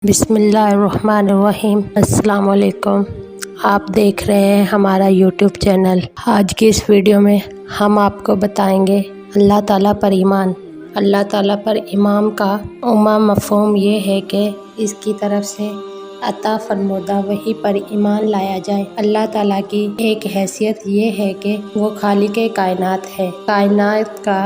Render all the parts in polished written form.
بسم اللہ الرحمن الرحیم۔ السلام علیکم، آپ دیکھ رہے ہیں ہمارا یوٹیوب چینل۔ آج کی اس ویڈیو میں ہم آپ کو بتائیں گے اللہ تعالیٰ پر ایمان۔ اللہ تعالیٰ پر ایمان کا عموم مفہوم یہ ہے کہ اس کی طرف سے عطا فرمودہ وحی پر ایمان لایا جائے۔ اللہ تعالیٰ کی ایک حیثیت یہ ہے کہ وہ خالق کائنات ہے۔ کائنات کا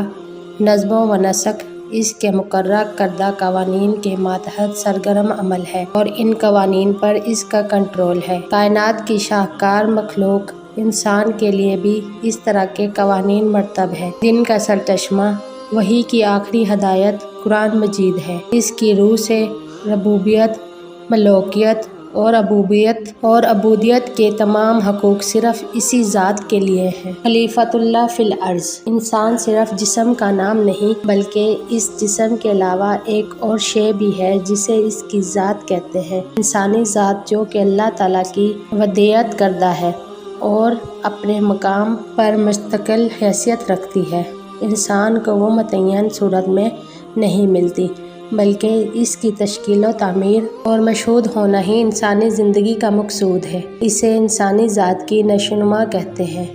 نظم و نسق اس کے مقررہ کردہ قوانین کے ماتحت سرگرم عمل ہے اور ان قوانین پر اس کا کنٹرول ہے۔ کائنات کی شاہکار مخلوق انسان کے لیے بھی اس طرح کے قوانین مرتب ہے۔ دن کا سرچشمہ وحی کی آخری ہدایت قرآن مجید ہے۔ اس کی روح سے ربوبیت، ملوکیت اور عبودیت کے تمام حقوق صرف اسی ذات کے لیے ہیں۔ خلیفۃ اللہ فی الارض۔ انسان صرف جسم کا نام نہیں بلکہ اس جسم کے علاوہ ایک اور شے بھی ہے جسے اس کی ذات کہتے ہیں۔ انسانی ذات جو کہ اللہ تعالیٰ کی ودیعت کردہ ہے اور اپنے مقام پر مستقل حیثیت رکھتی ہے۔ انسان کو وہ متعین صورت میں نہیں ملتی بلکہ اس کی تشکیل و تعمیر اور مشہود ہونا ہی انسانی زندگی کا مقصود ہے۔ اسے انسانی ذات کی نشوونما کہتے ہیں۔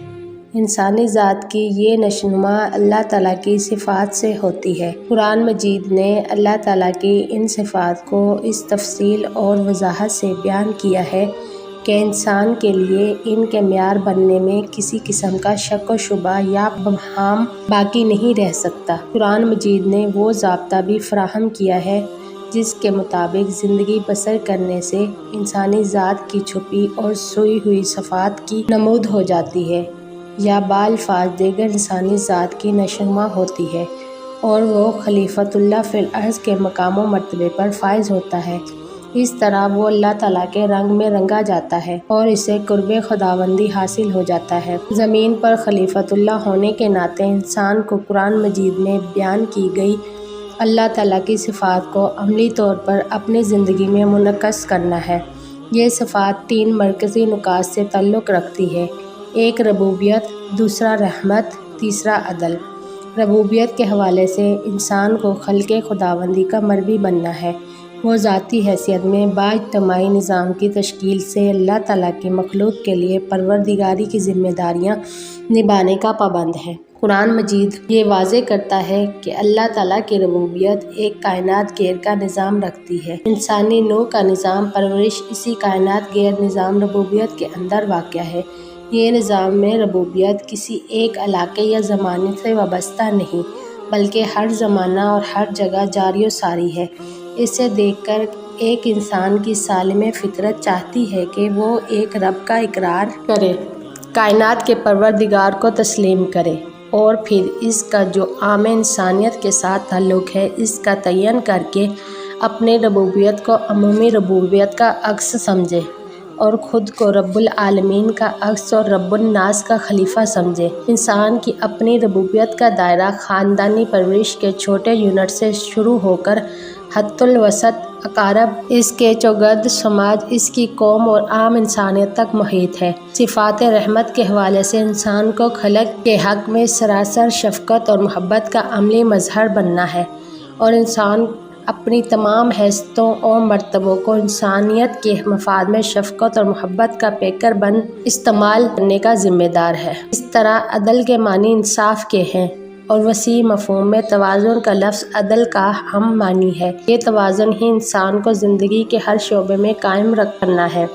انسانی ذات کی یہ نشوونما اللہ تعالیٰ کی صفات سے ہوتی ہے۔ قرآن مجید نے اللہ تعالیٰ کی ان صفات کو اس تفصیل اور وضاحت سے بیان کیا ہے کہ انسان کے لیے ان کے معیار بننے میں کسی قسم کا شک و شبہ یا ابہام باقی نہیں رہ سکتا۔ قرآن مجید نے وہ ضابطہ بھی فراہم کیا ہے جس کے مطابق زندگی بسر کرنے سے انسانی ذات کی چھپی اور سوئی ہوئی صفات کی نمود ہو جاتی ہے یا بالفاظ دیگر انسانی ذات کی نشوونما ہوتی ہے اور وہ خلیفۃ اللہ فی الارض کے مقام و مرتبے پر فائز ہوتا ہے۔ اس طرح وہ اللہ تعالیٰ کے رنگ میں رنگا جاتا ہے اور اسے قرب خداوندی حاصل ہو جاتا ہے۔ زمین پر خلیفۃ اللہ ہونے کے ناطے انسان کو قرآن مجید میں بیان کی گئی اللہ تعالیٰ کی صفات کو عملی طور پر اپنی زندگی میں منعکس کرنا ہے۔ یہ صفات 3 مرکزی نکات سے تعلق رکھتی ہے، ایک ربوبیت، دوسرا رحمت، تیسرا عدل۔ ربوبیت کے حوالے سے انسان کو خلق خداوندی کا مربی بننا ہے۔ وہ ذاتی حیثیت میں بااجتماعی نظام کی تشکیل سے اللہ تعالیٰ کی مخلوق کے لیے پروردگاری کی ذمہ داریاں نبھانے کا پابند ہے۔ قرآن مجید یہ واضح کرتا ہے کہ اللہ تعالیٰ کی ربوبیت ایک کائنات گیر کا نظام رکھتی ہے۔ انسانی نوع کا نظام پرورش اسی کائنات گیر نظام ربوبیت کے اندر واقع ہے۔ یہ نظام میں ربوبیت کسی ایک علاقے یا زمانے سے وابستہ نہیں بلکہ ہر زمانہ اور ہر جگہ جاری و ساری ہے۔ اسے دیکھ کر ایک انسان کی سالم فطرت چاہتی ہے کہ وہ ایک رب کا اقرار کرے، کائنات کے پروردگار کو تسلیم کرے اور پھر اس کا جو عام انسانیت کے ساتھ تعلق ہے اس کا تعین کر کے اپنی ربوبیت کو عمومی ربوبیت کا عکس سمجھے اور خود کو رب العالمین کا عکس اور رب الناس کا خلیفہ سمجھے۔ انسان کی اپنی ربوبیت کا دائرہ خاندانی پرورش کے چھوٹے یونٹ سے شروع ہو کر حد الوسط اقارب، اس کے چوگرد سماج، اس کی قوم اور عام انسانیت تک محیط ہے۔ صفات رحمت کے حوالے سے انسان کو خلق کے حق میں سراسر شفقت اور محبت کا عملی مظہر بننا ہے اور انسان اپنی تمام حیثیتوں اور مرتبوں کو انسانیت کے مفاد میں شفقت اور محبت کا پیکر بند استعمال کرنے کا ذمہ دار ہے۔ اس طرح عدل کے معنی انصاف کے ہیں اور وسیع مفہوم میں توازن کا لفظ عدل کا ہم معنی ہے۔ یہ توازن ہی انسان کو زندگی کے ہر شعبے میں قائم رکھنا ہے۔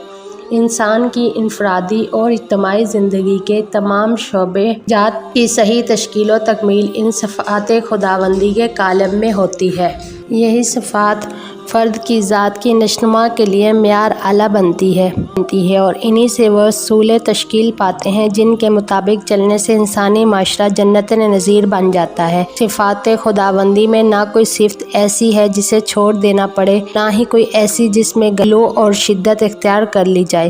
انسان کی انفرادی اور اجتماعی زندگی کے تمام شعبے جات کی صحیح تشکیل و تکمیل ان صفات خداوندی کے قالب میں ہوتی ہے۔ یہی صفات فرد کی ذات کی نشوونما کے لیے معیار اعلیٰ بنتی ہے اور انہی سے وہ اصول تشکیل پاتے ہیں جن کے مطابق چلنے سے انسانی معاشرہ جنت نظیر بن جاتا ہے۔ صفات خداوندی میں نہ کوئی صفت ایسی ہے جسے چھوڑ دینا پڑے، نہ ہی کوئی ایسی جس میں غلو اور شدت اختیار کر لی جائے۔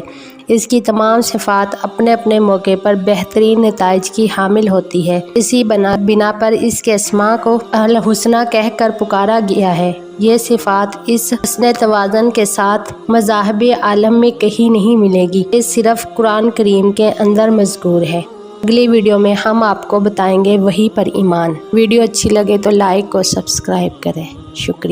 اس کی تمام صفات اپنے اپنے موقع پر بہترین نتائج کی حامل ہوتی ہے۔ اسی بنا پر اس کے اسماء کو الحسنی کہہ کر پکارا گیا ہے۔ یہ صفات اس حسن توازن کے ساتھ مذاہب عالم میں کہیں نہیں ملے گی، یہ صرف قرآن کریم کے اندر مذکور ہے۔ اگلی ویڈیو میں ہم آپ کو بتائیں گے وحی پر ایمان۔ ویڈیو اچھی لگے تو لائک اور سبسکرائب کریں۔ شکریہ۔